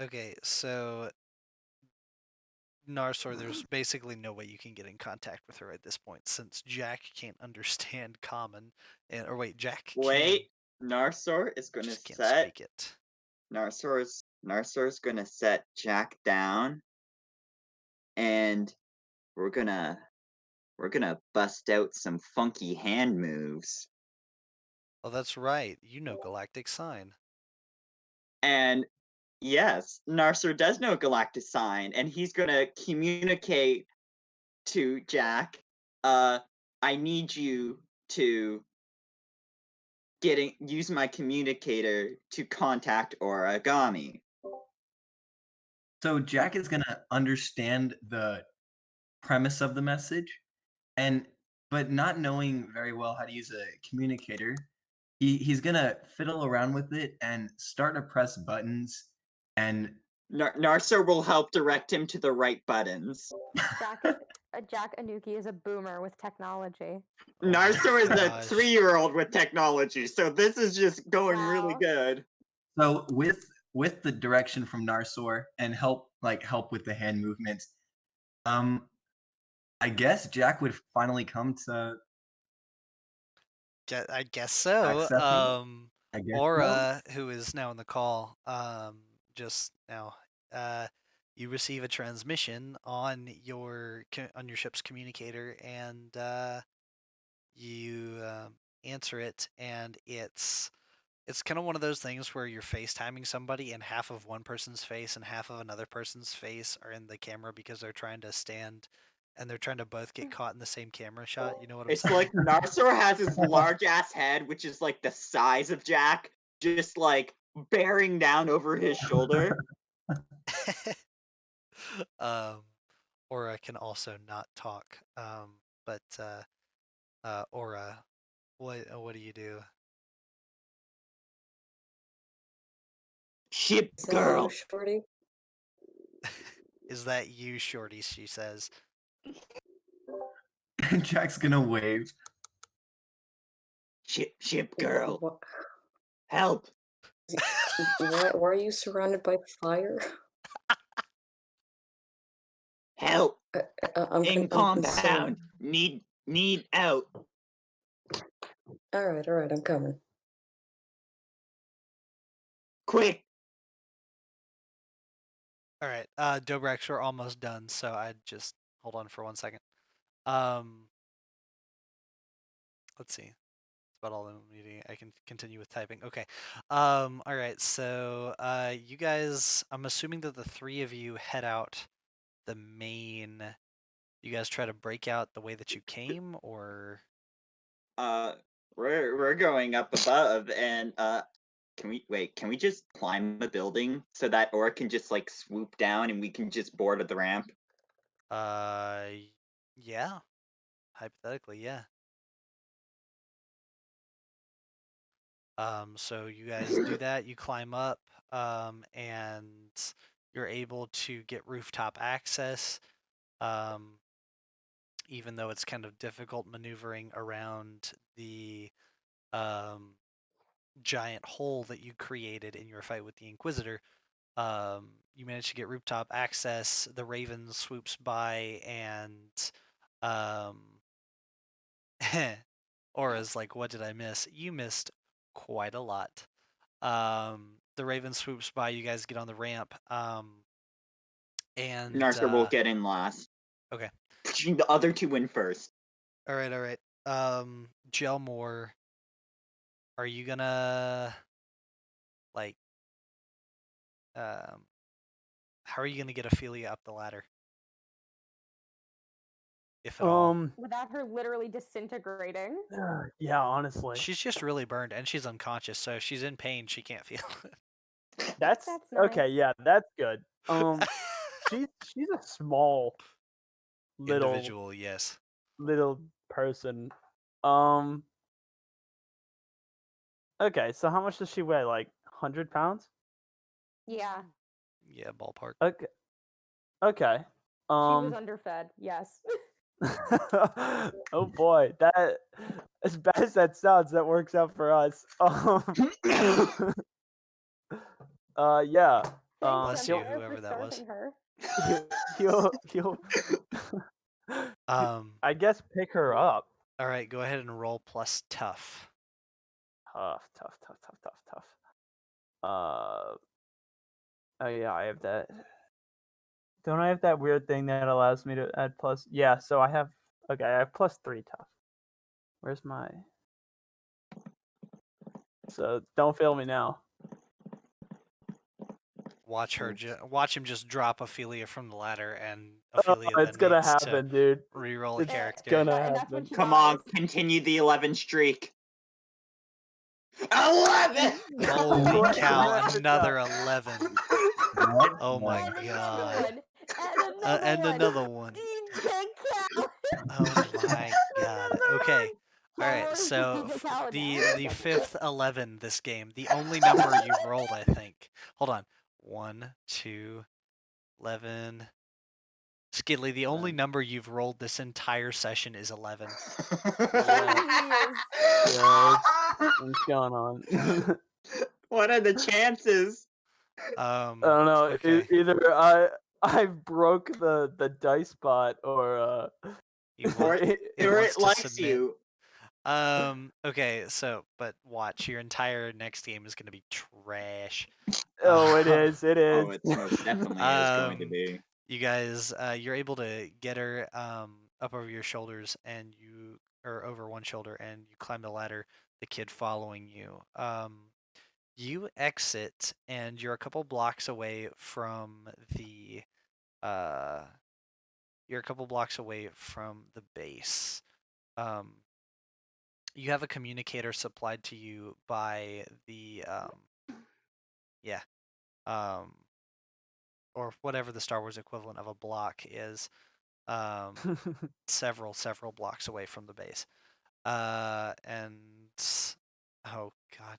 Okay, so Narsor, there's basically no way you can get in contact with her at this point, since Jack can't understand common. Jack. Wait, Narsor is gonna just can't set. Speak it. Narsor's gonna set Jack down, and we're gonna bust out some funky hand moves. Oh, that's right. You know galactic sign. And yes, Narcer does know galactic sign, and he's gonna communicate to Jack. I need you to use my communicator to contact Origami. So Jack is gonna understand the premise of the message, but not knowing very well how to use a communicator, he's gonna fiddle around with it and start to press buttons. And Narcer will help direct him to the right buttons. Jack Anuki is a boomer with technology. Oh my Narcer is a gosh. 3-year-old with technology, so this is just going really Wow. good. so with the direction from Narsor and help with the hand movements, I guess Jack would finally come to I guess so. accepting. I guess so. Aura, who is now in the call, just now, you receive a transmission on your ship's communicator, and you answer it, and it's kind of one of those things where you're FaceTiming somebody, and half of one person's face and half of another person's face are in the camera because they're trying to stand. And they're trying to both get caught in the same camera shot. You know what I'm It's saying? like Narcer has his large ass head, which is like the size of Jack, just like bearing down over his shoulder. Aura can also not talk. But Aura, what do you do? Ship Is that girl. you, Shorty? Is that you, Shorty? She says. Jack's gonna wave. Ship girl. What? Help. Why are you surrounded by fire? Help. In compound. concerned. Need out. All right, I'm coming. Quick. All right, Dobrex, we're almost done, so I'd just hold on for 1 second. Let's see. That's about all the meeting. I can continue with typing. Okay. All right. So, you guys, I'm assuming that the three of you head out the main. You guys try to break out the way that you came, or We're going up above, and can we just climb a building so that Aura can just like swoop down and we can just board at the ramp? yeah, hypothetically, yeah. So you guys do that. You climb up, and you're able to get rooftop access. Even though it's kind of difficult maneuvering around the giant hole that you created in your fight with the Inquisitor. You manage to get rooftop access. The Raven swoops by, and Aura's like, "What did I miss?" You missed quite a lot. The Raven swoops by. You guys get on the ramp, and Narcer will get in last. Okay. Pushing the other two in first. All right. Gelmore, are you gonna like how are you gonna get Ophelia up the ladder? If at all. Without her literally disintegrating. Yeah, honestly. She's just really burned, and she's unconscious, so if she's in pain, she can't feel it. That's nice. okay, yeah, that's good. She's a small little individual, yes. little person. Okay, so how much does she weigh? Like 100 pounds? Yeah. Yeah, ballpark. Okay. She was underfed, yes. Oh boy, that as bad as that sounds, that works out for us. Yeah. Bless you, whoever that was. He'll I guess pick her up. All right, go ahead and roll plus tough. Tough. Oh yeah, I have that. Don't I have that weird thing that allows me to add plus? Yeah, so I have. Okay, I have +3 tough. Where's my? So don't fail me now. Watch him just drop Ophelia from the ladder, and Ophelia Oh, it's then gonna needs happen, to dude. re-roll a It's character. gonna And that's when happen. she Come on, dies. continue the 11 streak. 11! Holy What? cow! What? Another 11. What? Oh my And another god. one. And Another one. DJ Khaled. Oh my god. Okay. All right. Hogwarts is So DJ Khaled the now. fifth 11 this game, the only number you've rolled, I think. Hold on. 1, 2, 11. Skidley, the only number you've rolled this entire session is 11. Jeez. Yeah, what's going on? What are the chances? I don't know. Okay. Either I broke the dice bot, or You Or want, it, it or wants it to likes submit. you. Okay, so, but watch, your entire next game is going to be trash. Oh, it is. It is. Oh, it most definitely is going to be. You guys, you're able to get her up over your shoulders, or over one shoulder, and you climb the ladder, the kid following you. You exit, and you're a couple blocks away from the base. You have a communicator supplied to you by the or whatever the Star Wars equivalent of a block is, several blocks away from the base. And oh god,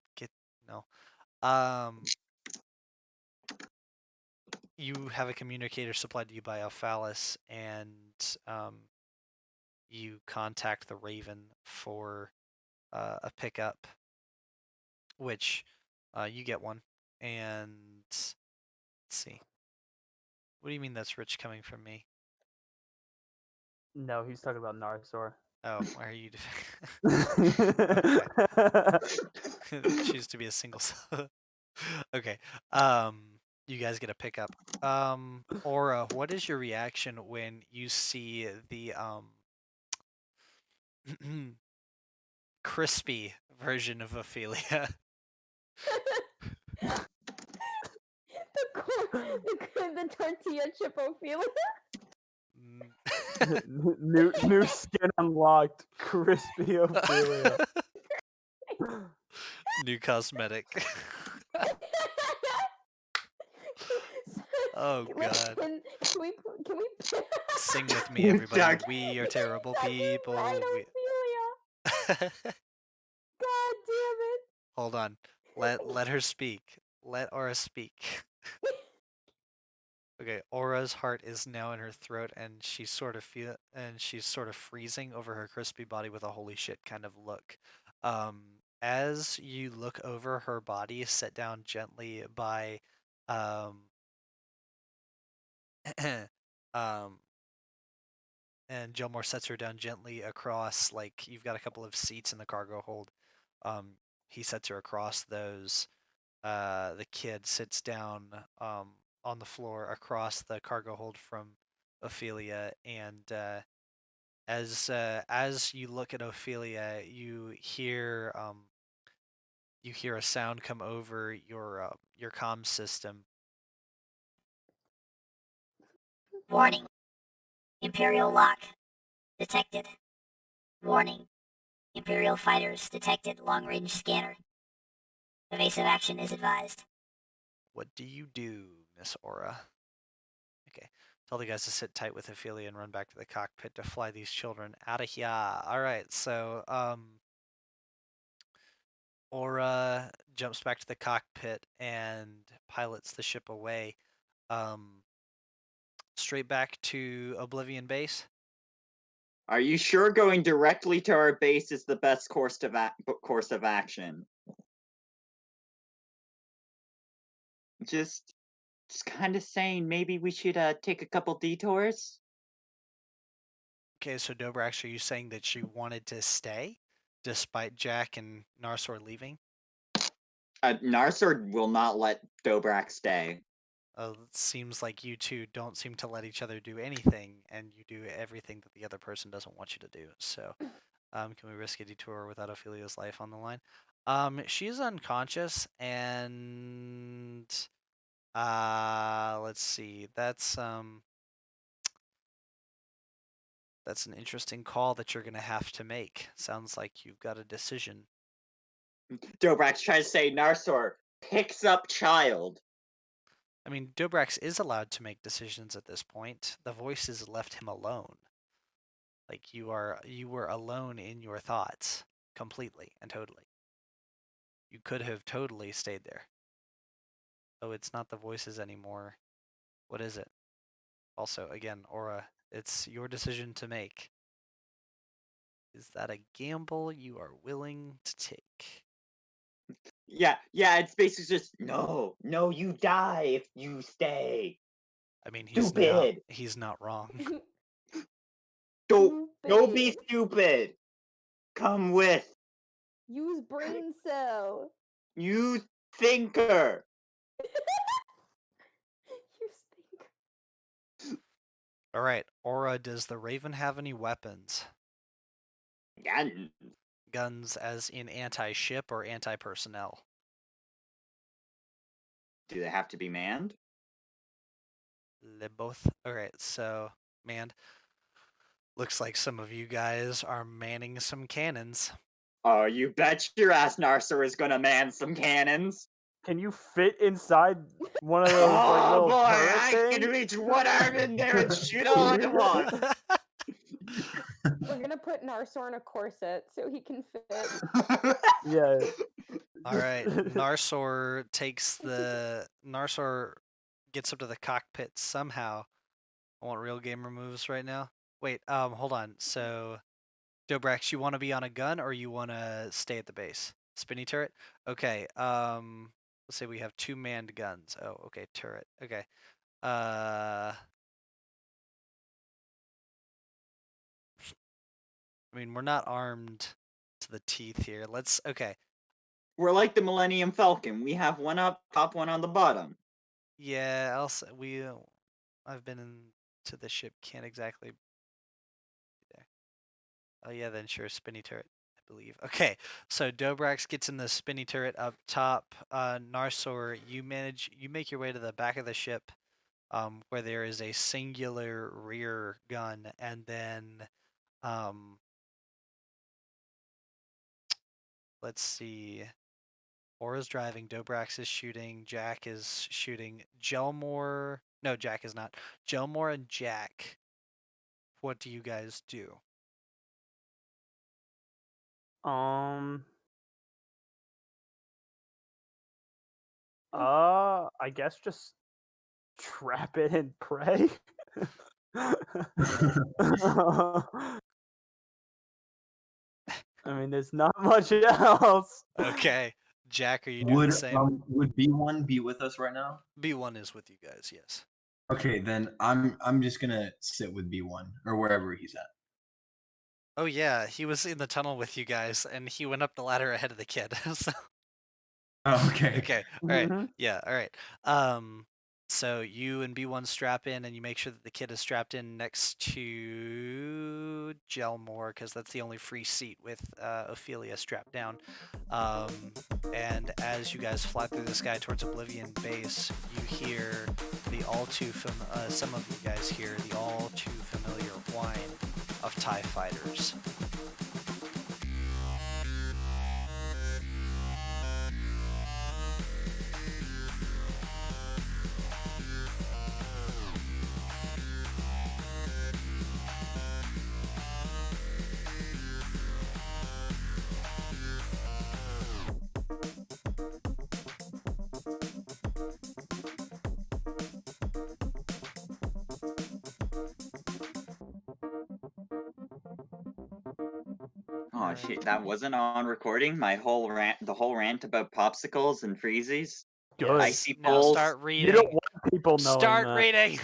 you have a communicator supplied to you by Alphalis, and you contact the Raven for a pickup, which you get one. And let's see. What do you mean that's rich coming from me? No, he's talking about Narsor. Oh, why are you? Choose to be a single. Okay. You guys get a pickup. Aura, what is your reaction when you see the crispy version of Ophelia? the tortilla chip Ophelia. New skin unlocked. Crispy Ophelia. New cosmetic. Oh god. Can we Sing with me, everybody. Doug. We are terrible people. Right, Ophelia. God damn it. Hold on. Let her speak. Let Aura speak. Okay, Aura's heart is now in her throat, and she's sort of freezing over her crispy body with a holy shit kind of look. As you look over her body, sit down gently by and Gilmore sets her down gently across, like, you've got a couple of seats in the cargo hold. He sets her across those. The kid sits down on the floor across the cargo hold from Ophelia, and as you look at Ophelia, you hear a sound come over your comm system. Warning. Imperial lock detected. Warning. Imperial fighters detected. Long-range scanner. Evasive action is advised. What do you do, Miss Aura? Okay. Tell the guys to sit tight with Ophelia and run back to the cockpit to fly these children out of here. Alright, so Aura jumps back to the cockpit and pilots the ship away. Straight back to Oblivion base. Are you sure going directly to our base is the best course of action? Just kind of saying maybe we should take a couple detours. Okay, so Dobrax, are you saying that she wanted to stay despite Jack and Narsor leaving? Narsor will not let Dobrak stay. It seems like you two don't seem to let each other do anything, and you do everything that the other person doesn't want you to do. So, can we risk a detour without Ophelia's life on the line? She's unconscious, and let's see. That's an interesting call that you're gonna have to make. Sounds like you've got a decision. Dobrax tries to say Narsor picks up child. I mean, Dobrax is allowed to make decisions at this point. The voices left him alone. Like you were alone in your thoughts completely and totally. You could have totally stayed there. Oh, it's not the voices anymore. What is it? Also, again, Aura, it's your decision to make. Is that a gamble you are willing to take? Yeah, it's basically just no, you die if you stay. I mean, Stupid. he's not wrong. Don't be Stupid. stupid. Come with. Use brain cell. You thinker. You stink. All right, Aura, does the Raven have any weapons? Guns. Guns as in anti-ship or anti-personnel? Do they have to be manned? They both. Alright, so manned. Looks like some of you guys are manning some cannons. Oh, you bet your ass Narsor is gonna man some cannons. Can you fit inside one of those like Oh little boy, turret I things? can reach one arm in there and shoot all I want. We're gonna put Narsor in a corset so he can fit. Yeah. Alright, Narsor gets up to the cockpit somehow. I want real gamer moves right now. Wait, hold on. So, Dobrax, you want to be on a gun or you want to stay at the base? Spinny turret? Okay, let's say we have 2 manned guns. Oh, okay, turret. Okay. I mean, we're not armed to the teeth here. Okay. We're like the Millennium Falcon. We have one up top, one on the bottom. Yeah, I've been into the ship, can't exactly be there. Oh yeah, then sure, spinny turret, I believe. Okay, so Dobrax gets in the spinny turret up top. Narsor, you make your way to the back of the ship, where there is a singular rear gun, and then, let's see. Aura's driving, Dobrax is shooting, Jack is shooting. No, Jack is not. Gelmore and Jack, what do you guys do? I guess just trap it and pray. I mean, there's not much else. Okay, Jack, are you doing the same? Would B1 be with us right now? B1 is with you guys, yes. Okay, then I'm just gonna sit with B1 or wherever he's at. Oh yeah, he was in the tunnel with you guys, and he went up the ladder ahead of the kid. So. Oh, okay. Okay. All right. Yeah. All right. So you and B1 strap in, and you make sure that the kid is strapped in next to Gelmore, because that's the only free seat with Ophelia strapped down. And as you guys fly through the sky towards Oblivion base, you hear some of you guys hear the all too familiar whine of TIE fighters. Oh shit, that wasn't on recording. The whole rant about popsicles and freezies. Good. Icy Now poles. start reading. You don't want people knowing Start that. reading.